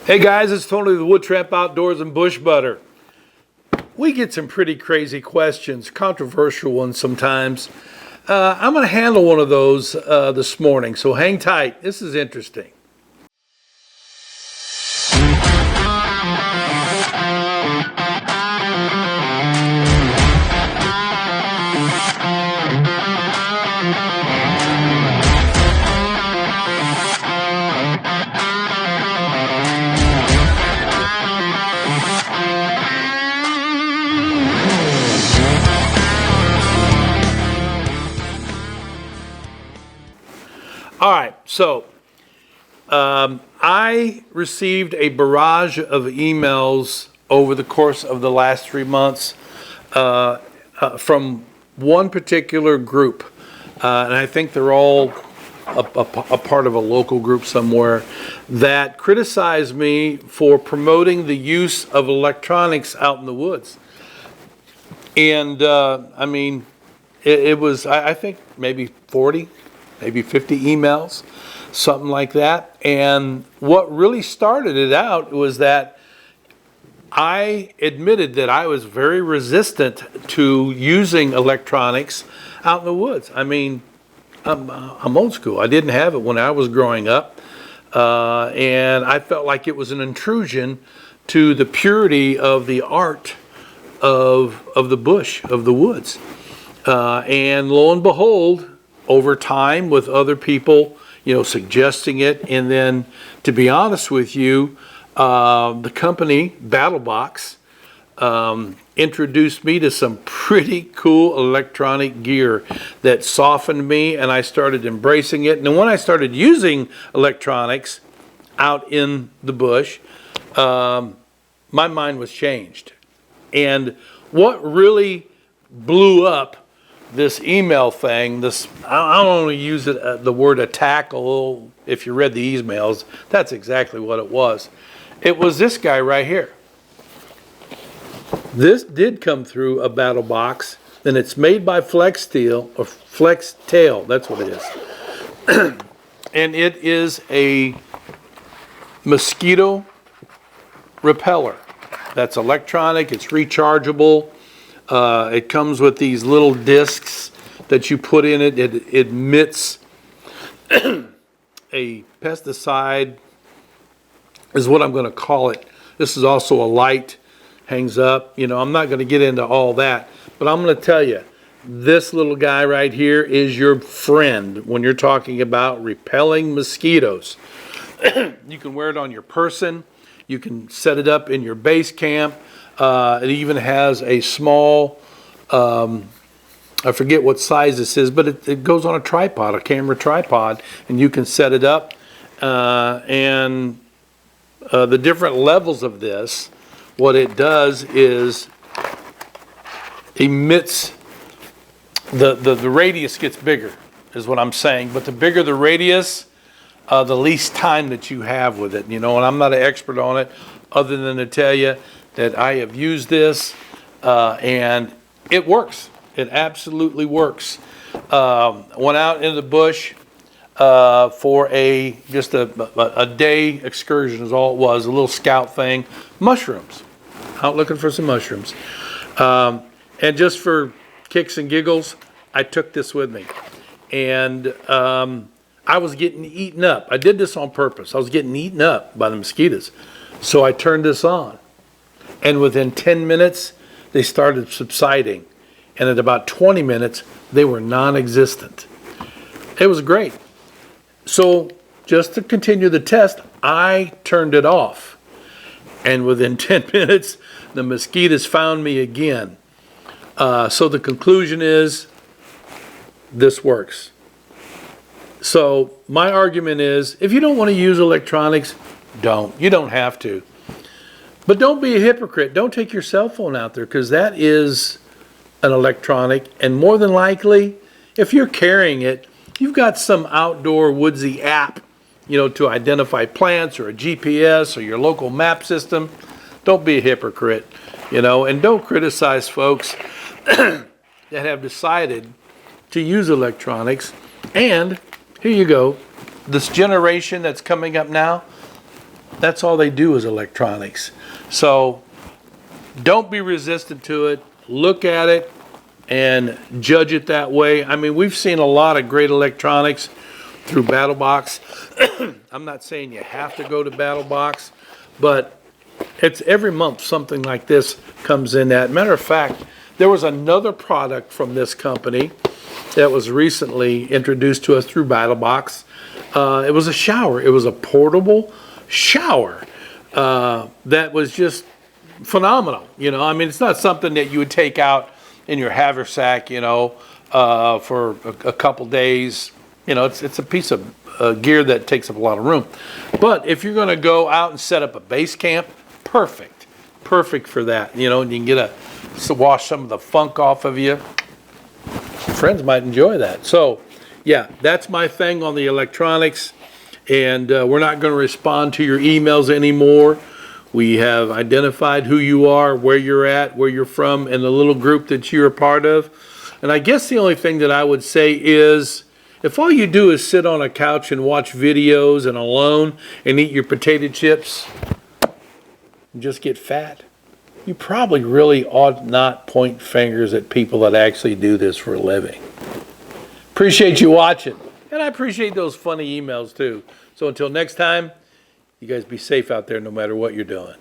Hey guys, it's Tony the Wood Tramp Outdoors and Bush Butter. We get some pretty crazy questions, controversial ones sometimes. I'm going to handle one of those this morning, so hang tight. This is interesting. All right, so I received a barrage of emails over the course of the last 3 months from one particular group, and I think they're all a part of a local group somewhere, that criticized me for promoting the use of electronics out in the woods. And I mean, it was, I think, maybe 40. Maybe 50 emails, something like that. And what really started it out was that I admitted that I was very resistant to using electronics out in the woods. I mean, I'm old school. I didn't have it when I was growing up. And I felt like it was an intrusion to the purity of the art of the bush, of the woods. And lo and behold, over time with other people, suggesting it. And then, to be honest with you, the company, BattleBox, introduced me to some pretty cool electronic gear that softened me, and I started embracing it. And then when I started using electronics out in the bush, my mind was changed. And what really blew up this email thing, I don't want to use it, the word attack, although if you read the emails, that's exactly what it was. It was this guy right here. This did come through a BattleBox, and it's made by Flex Tail, that's what it is. And it is a mosquito repeller. That's electronic, it's rechargeable. It comes with these little discs that you put in it. It emits a pesticide, is what I'm going to call it. This is also a light, hangs up. I'm not going to get into all that, but I'm going to tell you, this little guy right here is your friend when you're talking about repelling mosquitoes. You can wear it on your person. You can set it up in your base camp. It even has a small, I forget what size this is, but it goes on a tripod, a camera tripod, and you can set it up. And the different levels of this, what it does is emits, the radius gets bigger, is what I'm saying. But the bigger the radius, the least time that you have with it. And I'm not an expert on it, other than to tell you that I have used this, and it works. It absolutely works. Went out in the bush for just a day excursion is all it was, a little scout thing. Mushrooms. Out looking for some mushrooms. And just for kicks and giggles, I took this with me. And I was getting eaten up. I did this on purpose. I was getting eaten up by the mosquitoes. So I turned this on. And within 10 minutes, they started subsiding. And at about 20 minutes, they were non-existent. It was great. So just to continue the test, I turned it off. And within 10 minutes, the mosquitoes found me again. So the conclusion is, this works. So my argument is, if you don't want to use electronics, don't. You don't have to. But don't be a hypocrite. Don't take your cell phone out there, because that is an electronic. And more than likely, if you're carrying it, you've got some outdoor woodsy app, to identify plants, or a GPS, or your local map system. Don't be a hypocrite, and don't criticize folks that have decided to use electronics. And here you go. This generation that's coming up now, That's all they do is electronics. So don't be resistant to it. Look at it and judge it that way. I mean, we've seen a lot of great electronics through BattleBox. I'm not saying you have to go to BattleBox, but it's every month something like this comes in. That matter of fact, there was another product from this company that was recently introduced to us through BattleBox. It was a shower. It was a portable shower that was just phenomenal. You know, I mean, it's not something that you would take out in your haversack, you know, for a couple days. You know, it's a piece of gear that takes up a lot of room. But if you're going to go out and set up a base camp, perfect for that. You know, and you can wash some of the funk off of you. Friends might enjoy that. So, yeah, that's my thing on the electronics. And we're not going to respond to your emails anymore. We have identified who you are, where you're at, where you're from, and the little group that you're a part of. And I guess the only thing that I would say is, if all you do is sit on a couch and watch videos and alone and eat your potato chips and just get fat, you probably really ought not point fingers at people that actually do this for a living. Appreciate you watching. And I appreciate those funny emails too. So until next time, you guys be safe out there no matter what you're doing.